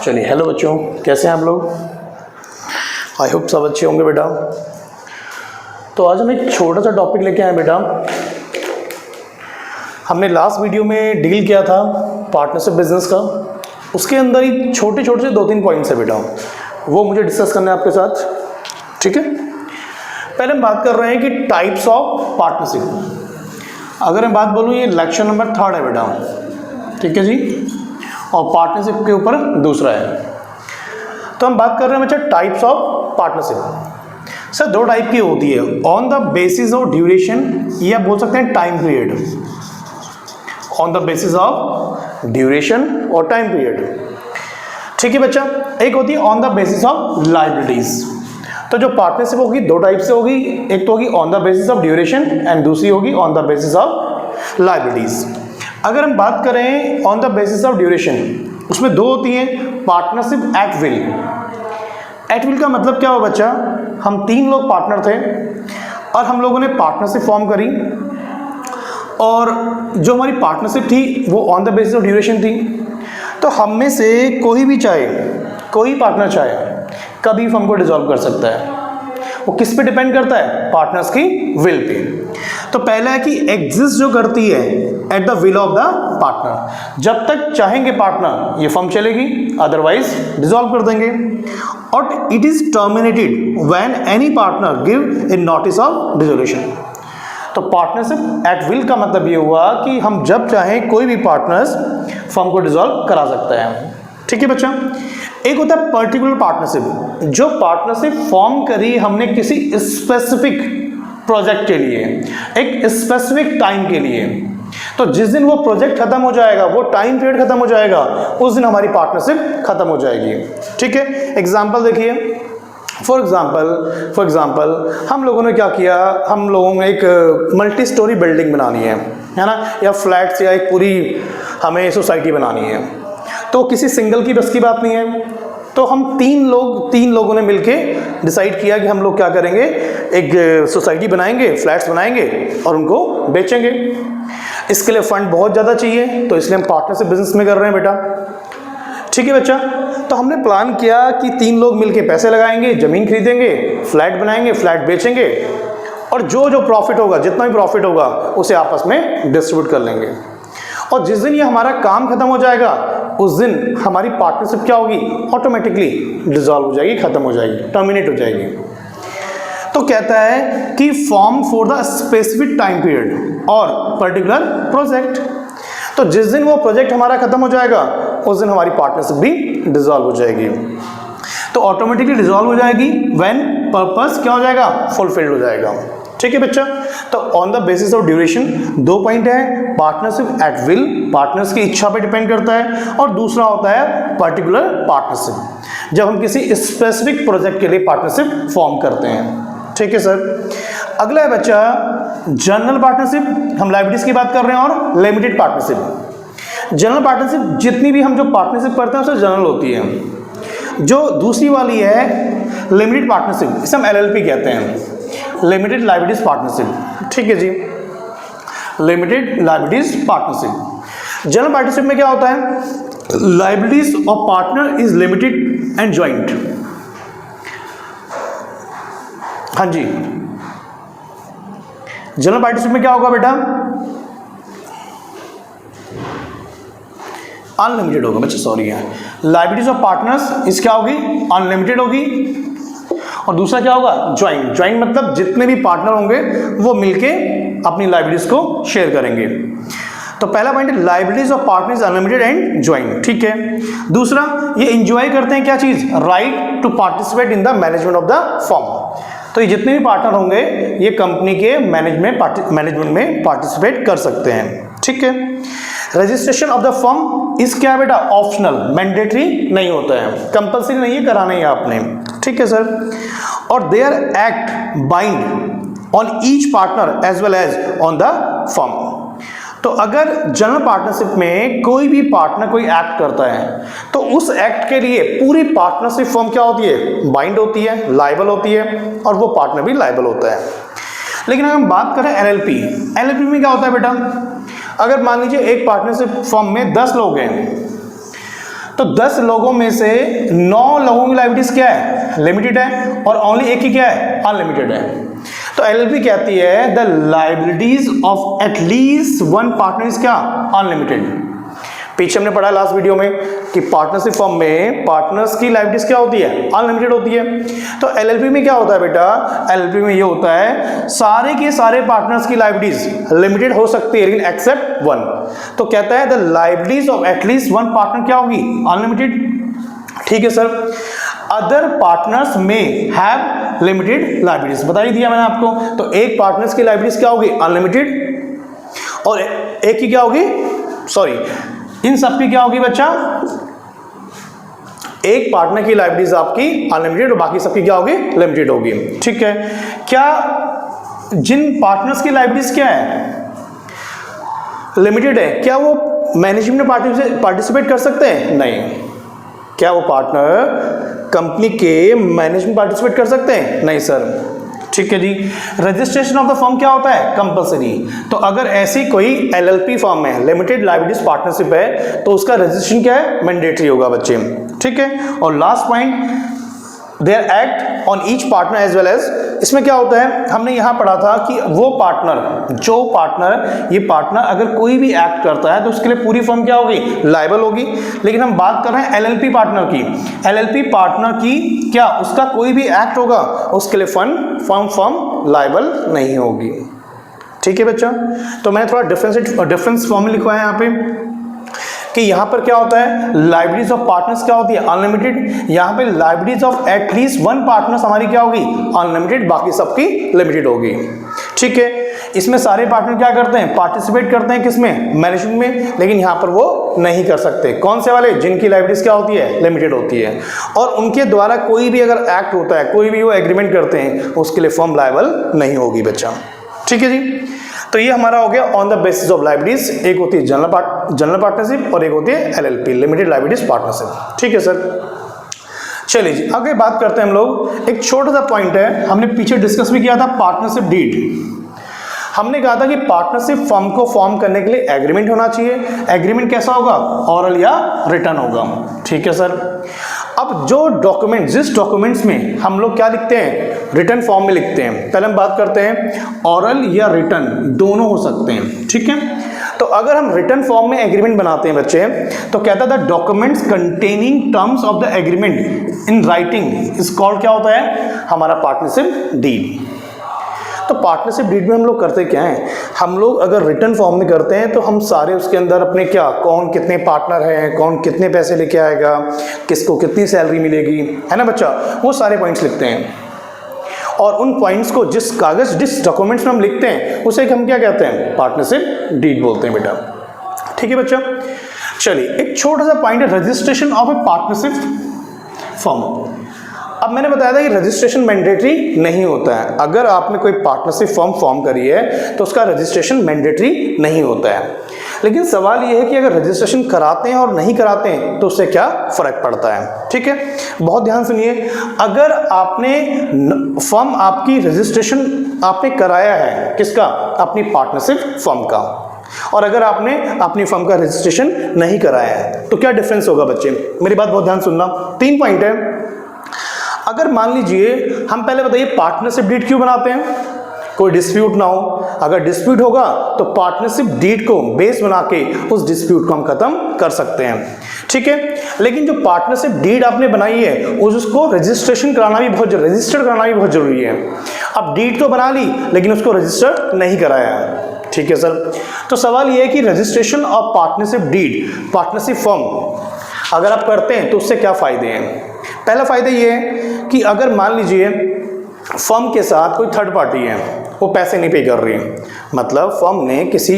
चलिए, हेलो बच्चों, कैसे हैं आप लोग? आई होप सब अच्छे होंगे बेटा। तो आज हम एक छोटा सा टॉपिक लेके आए बेटा। हमने लास्ट वीडियो में डील किया था पार्टनरशिप बिजनेस का। उसके अंदर ही छोटे छोटे से 2-3 पॉइंट्स है बेटा, वो मुझे डिस्कस करना है आपके साथ, ठीक है। पहले हम बात कर रहे हैं कि टाइप्स ऑफ पार्टनरशिप। अगर मैं बात बोलूँ, ये लेक्चर नंबर 3 है बेटा, ठीक है जी, और पार्टनरशिप के ऊपर दूसरा है। तो हम बात कर रहे हैं बच्चा types of partnership. Sir 2 type की होती है, on the basis of duration, या बोल सकते हैं time period. On the basis of duration और टाइम पीरियड, ठीक है बच्चा। एक होती है on the basis of liabilities. तो जो पार्टनरशिप होगी 2 टाइप से होगी, एक तो होगी on the basis of duration and दूसरी होगी on the basis of liabilities. अगर हम बात करें on the basis of duration, उसमें 2 होती हैं, partnership at will. At will का मतलब क्या हो बच्चा, हम 3 लोग पार्टनर थे और हम लोगों ने पार्टनरशिप फॉर्म करी, और जो हमारी पार्टनरशिप थी वो on the basis of duration थी। तो हम में से कोई भी चाहे, कोई पार्टनर चाहे, कभी फर्म को डिसॉल्व कर सकता है। वो किस पे डिपेंड करता है? पार्टनर्स की विल पे। तो पहला है कि एग्जिस्ट जो करती है at the will of the partner. जब तक चाहेंगे पार्टनर ये फर्म चलेगी, अदरवाइज डिसॉल्व कर देंगे। और it is terminated when any partner give in notice of dissolution. तो पार्टनरशिप एट विल का मतलब ये हुआ कि हम जब चाहें कोई भी पार्टनर्स फर्म को डिसॉल्व करा सकता है, ठीक है बच्चा। एक होता है पर्टिकुलर पार्टनरशिप, जो पार्टनरशिप फॉर्म करी हमने किसी स्पेसिफिक प्रोजेक्ट के लिए, एक स्पेसिफिक टाइम के लिए। तो जिस दिन वो प्रोजेक्ट खत्म हो जाएगा, वो टाइम पीरियड खत्म हो जाएगा, उस दिन हमारी पार्टनरशिप खत्म हो जाएगी, ठीक है। एग्जांपल देखिए, फॉर एग्जांपल हम लोगों ने क्या किया, हम लोगों ने एक मल्टी स्टोरी बिल्डिंग बनानी है ना, या फ्लैट्स, या एक पूरी हमें सोसाइटी बनानी है। तो किसी सिंगल की बस की बात नहीं है। तो हम 3 लोगों ने मिलके डिसाइड किया कि हम लोग क्या करेंगे, एक सोसाइटी बनाएंगे, फ्लैट्स बनाएंगे और उनको बेचेंगे। इसके लिए फंड बहुत ज़्यादा चाहिए, तो इसलिए हम पार्टनरशिप बिजनेस में कर रहे हैं बेटा, ठीक है बच्चा। तो हमने प्लान किया कि 3 लोग मिलके पैसे लगाएंगे, ज़मीन खरीदेंगे, फ्लैट बनाएंगे, फ्लैट बेचेंगे, और जो प्रॉफिट होगा, जितना भी प्रॉफिट होगा, उसे आपस में डिस्ट्रीब्यूट कर लेंगे। और जिस दिन ये हमारा काम खत्म हो जाएगा, उस दिन हमारी पार्टनरशिप क्या होगी, ऑटोमेटिकली डिसॉल्व हो जाएगी, खत्म हो जाएगी, टर्मिनेट हो जाएगी। तो कहता है कि form for the specific time period और पर्टिकुलर प्रोजेक्ट। तो जिस दिन वो प्रोजेक्ट हमारा खत्म हो जाएगा, उस दिन हमारी पार्टनरशिप भी डिसॉल्व हो जाएगी। तो ऑटोमेटिकली डिसॉल्व हो जाएगी व्हेन पर्पस क्या हो जाएगा, फुलफिल्ड हो जाएगा, ठीक है बच्चा। तो on the basis of duration 2 point है, पार्टनरशिप एट विल, पार्टनर्स की इच्छा पे डिपेंड करता है, और दूसरा होता है पर्टिकुलर पार्टनरशिप, जब हम किसी स्पेसिफिक प्रोजेक्ट के लिए पार्टनरशिप फॉर्म करते हैं, ठीक है सर। अगला है बच्चा जनरल पार्टनरशिप। हम लायबिलिटीज की बात कर रहे हैं, और लिमिटेड पार्टनरशिप। जनरल पार्टनरशिप, जितनी भी हम जो पार्टनरशिप करते हैं उससे जनरल होती है। जो दूसरी वाली है लिमिटेड पार्टनरशिप, इसे हम LLP कहते हैं, लिमिटेड लायबिलिटीज पार्टनरशिप, ठीक है जी, limited liabilities partnership. General partnership में क्या होता है, liabilities of partner is limited and joint. हाँ जी, जनरल पार्टनरशिप में क्या होगा बेटा, अनलिमिटेड होगा बच्चे, सॉरी है। लायबिलिटीज ऑफ पार्टनर्स इस क्या होगी, अनलिमिटेड होगी। और दूसरा क्या होगा, ज्वाइंट। ज्वाइंट मतलब जितने भी पार्टनर होंगे वो मिलके अपनी लायबिलिटीज को शेयर करेंगे। तो पहला पॉइंट है liabilities of partners unlimited and joint, ठीक है। दूसरा, ये एंजॉय करते हैं क्या चीज, right to participate in the management of the firm. तो ये जितने भी पार्टनर होंगे ये कंपनी के मैनेजमेंट में पार्टिसिपेट कर सकते हैं, ठीक है। रजिस्ट्रेशन ऑफ द फर्म इस क्या है बेटा, ऑप्शनल, मैंडेटरी नहीं होता है, कंपल्सरी नहीं है, कराना ही आपने, ठीक है सर। और their act bind on each partner as well as on the firm. तो अगर जनरल पार्टनरशिप में कोई भी पार्टनर कोई एक्ट करता है, तो उस एक्ट के लिए पूरी पार्टनरशिप फर्म क्या होती है, बाइंड होती है, लायबल होती है, और वो पार्टनर भी लायबल होता है। लेकिन अगर हम बात करें LLP में क्या होता है बेटा, अगर मान लीजिए एक पार्टनरशिप फर्म में 10 लोग हैं, तो 10 लोगों में से 9 लोगों की लायबिलिटीज क्या है, लिमिटेड है, और ओनली एक ही क्या है, अनलिमिटेड है। तो एलएलपी कहती है the liabilities of at least one partner is क्या, अनलिमिटेड। पीछे हमने पढ़ा लास्ट वीडियो में कि पार्टनरशिप फर्म में पार्टनर्स की लायबिलिटीज क्या होती है, अनलिमिटेड होती है। तो एलएलपी में क्या होता है बेटा, एलएलपी में ये होता है सारे के सारे पार्टनर्स की लायबिलिटीज लिमिटेड हो सकती है, लेकिन एक्सेप्ट वन। तो कहता है the liabilities of at least one partner क्या होगी, अनलिमिटेड। ठीक है सर। अदर पार्टनर्स में हैव लिमिटेड लायबिलिटीज, बता ही दिया मैंने आपको। तो एक पार्टनर्स की लायबिलिटीज क्या होगी, अनलिमिटेड, और एक की क्या होगी, सॉरी, इन सब की क्या होगी बच्चा, एक पार्टनर की लायबिलिटीज आपकी अनलिमिटेड और बाकी सबकी क्या होगी, लिमिटेड होगी। ठीक है। क्या जिन पार्टनर्स की लायबिलिटीज क्या है, लिमिटेड है, क्या वो मैनेजमेंट में पार्टिसिपेट कर सकते हैं, नहीं। क्या वो पार्टनर कंपनी के मैनेजमेंट पार्टिसिपेट कर सकते हैं, नहीं सर। ठीक है जी। रजिस्ट्रेशन ऑफ द फर्म क्या होता है, कंपलसरी। तो अगर ऐसी कोई एलएलपी फर्म है, लिमिटेड लायबिलिटीज पार्टनरशिप है, तो उसका रजिस्ट्रेशन क्या है, मैंडेटरी होगा बच्चे। ठीक है। और last point, their act on each partner as well as, इसमें क्या होता है, हमने यहां पढ़ा था कि वो पार्टनर, जो पार्टनर, ये पार्टनर अगर कोई भी एक्ट करता है तो उसके लिए पूरी फर्म क्या होगी, लायबल होगी। लेकिन हम बात कर रहे हैं एलएलपी पार्टनर की। एलएलपी पार्टनर की क्या, उसका कोई भी एक्ट होगा उसके लिए फर्म लायबल नहीं होगी। ठीक है बच्चा। तो मैंने थोड़ा डिफरेंस फॉर्म लिखा है यहाँ पे कि यहाँ पर क्या होता है, लायबिलिटीज ऑफ पार्टनर्स क्या होती है, अनलिमिटेड। यहाँ पे liabilities of at least one partners हमारी क्या होगी, अनलिमिटेड, बाकी सबकी लिमिटेड होगी। ठीक है। इसमें सारे पार्टनर क्या करते हैं, पार्टिसिपेट करते हैं किसमें, मैनेजमेंट में, लेकिन यहाँ पर वो नहीं कर सकते। कौन से वाले, जिनकी लायबिलिटीज क्या होती है, लिमिटेड होती है, और उनके द्वारा कोई भी अगर एक्ट होता है, कोई भी वो एग्रीमेंट करते हैं, उसके लिए फर्म लायबल नहीं होगी बच्चा। ठीक है जी। तो ये हमारा हो गया on the basis of liabilities. एक होती है जनरल पार्टनरशिप और एक होती है एलएलपी, लिमिटेड लायबिलिटीज पार्टनरशिप। ठीक है सर। चलिए जी, आगे बात करते हैं हम लोग। एक छोटा सा पॉइंट है, हमने पीछे डिस्कस भी किया था, पार्टनरशिप डीड। हमने कहा था कि पार्टनरशिप फर्म को फॉर्म करने के लिए एग्रीमेंट होना चाहिए। एग्रीमेंट कैसा होगा, ऑरल या रिटन होगा। ठीक है सर। अब जो डॉक्यूमेंट, जिस डॉक्यूमेंट्स में हम लोग क्या लिखते हैं, रिटन फॉर्म में लिखते हैं। पहले हम बात करते हैं ऑरल या रिटन, दोनों हो सकते हैं। ठीक है। तो अगर हम रिटन फॉर्म में एग्रीमेंट बनाते हैं बच्चे, तो कहता था documents containing terms of the agreement in writing is called, क्या होता है, हमारा पार्टनरशिप डीड। तो पार्टनरशिप डीड में हम लोग करते क्या हैं, हम लोग अगर रिटर्न फॉर्म में करते हैं तो हम सारे उसके अंदर अपने क्या, कौन कितने पार्टनर हैं, कौन कितने पैसे लेके आएगा, किसको कितनी सैलरी मिलेगी, है ना बच्चा, वो सारे पॉइंट्स लिखते हैं। और उन पॉइंट्स को जिस कागज, जिस डॉक्यूमेंट्स में हम लिखते हैं, उसे हम क्या कहते हैं, पार्टनरशिप डीड बोलते हैं बेटा। ठीक है बच्चा। चलिए, एक छोटा सा पॉइंट है, registration of A partnership firm. अब मैंने बताया था कि रजिस्ट्रेशन मैंडेटरी नहीं होता है। अगर आपने कोई पार्टनरशिप फर्म फॉर्म करी है तो उसका रजिस्ट्रेशन मैंडेटरी नहीं होता है। लेकिन सवाल ये है कि अगर रजिस्ट्रेशन कराते हैं और नहीं कराते हैं तो उससे क्या फर्क पड़ता है। ठीक है, बहुत ध्यान सुनिए। अगर आपने फर्म, आपकी रजिस्ट्रेशन आपने कराया है, किसका, अपनी पार्टनरशिप फर्म का, और अगर आपने अपनी फर्म का रजिस्ट्रेशन नहीं कराया है तो क्या डिफरेंस होगा बच्चे, मेरी बात बहुत ध्यान सुनना। 3 पॉइंट है। अगर मान लीजिए, हम पहले बताइए पार्टनरशिप डीड क्यों बनाते हैं, कोई डिस्प्यूट ना हो। अगर डिस्प्यूट होगा तो पार्टनरशिप डीड को बेस बना के उस डिस्प्यूट को हम खत्म कर सकते हैं। ठीक है। लेकिन जो पार्टनरशिप डीड आपने बनाई है उसको रजिस्ट्रेशन कराना भी बहुत, रजिस्टर कराना भी बहुत जरूरी है। अब डीड तो बना ली लेकिन उसको रजिस्टर नहीं कराया है। ठीक है सर। तो सवाल यह है कि registration of partnership deed, partnership firm अगर आप करते हैं तो उससे क्या फायदे हैं। पहला फायदा ये है कि अगर मान लीजिए फर्म के साथ कोई थर्ड पार्टी है, वो पैसे नहीं पे कर रही है, मतलब फर्म ने किसी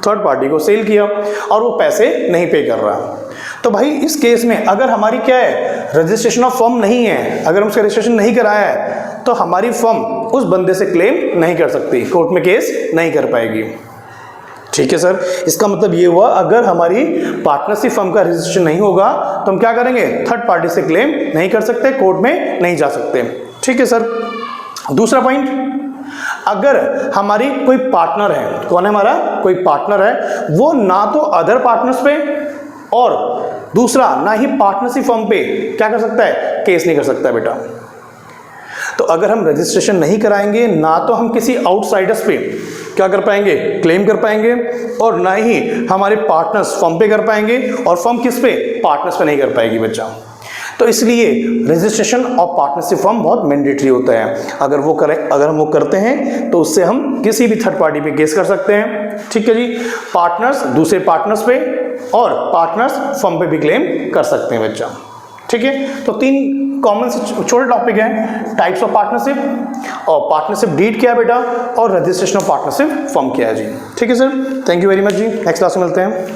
थर्ड पार्टी को सेल किया और वो पैसे नहीं पे कर रहा, तो भाई इस केस में अगर हमारी क्या है, रजिस्ट्रेशन ऑफ फर्म नहीं है, अगर हम उसका रजिस्ट्रेशन नहीं कराया है तो हमारी फर्म उस बंदे से क्लेम नहीं कर सकती, कोर्ट में केस नहीं कर पाएगी। ठीक है सर। इसका मतलब ये हुआ, अगर हमारी पार्टनरशिप फर्म का रजिस्ट्रेशन नहीं होगा तो हम क्या करेंगे, थर्ड पार्टी से क्लेम नहीं कर सकते, कोर्ट में नहीं जा सकते। ठीक है सर। दूसरा पॉइंट, अगर हमारी कोई पार्टनर है, कौन है हमारा, कोई पार्टनर है, वो ना तो अदर पार्टनर्स पे और दूसरा, ना ही पार्टनरशिप फर्म पे क्या कर सकता है, केस नहीं कर सकता है बेटा। तो अगर हम रजिस्ट्रेशन नहीं कराएंगे, ना तो हम किसी आउटसाइडर्स पे क्या कर पाएंगे, क्लेम कर पाएंगे, और ना ही हमारे पार्टनर्स फर्म पे कर पाएंगे, और फर्म किस पे, पार्टनर्स पे नहीं कर पाएगी बच्चा। तो इसलिए रजिस्ट्रेशन ऑफ पार्टनरशिप फर्म बहुत मैंडेटरी होता है। अगर हम वो करते हैं तो उससे हम किसी भी थर्ड पार्टी पे केस कर सकते हैं। ठीक है जी, पार्टनर्स दूसरे पार्टनर्स पे और पार्टनर्स फर्म पे भी क्लेम कर सकते हैं बच्चा। ठीक है, तो 3 कॉमन से छोटे टॉपिक हैं, टाइप्स ऑफ पार्टनरशिप, और पार्टनरशिप डीड क्या है बेटा, और रजिस्ट्रेशन ऑफ पार्टनरशिप फर्म क्या है जी। ठीक है sir, thank you very much जी, नेक्स्ट क्लास में मिलते हैं।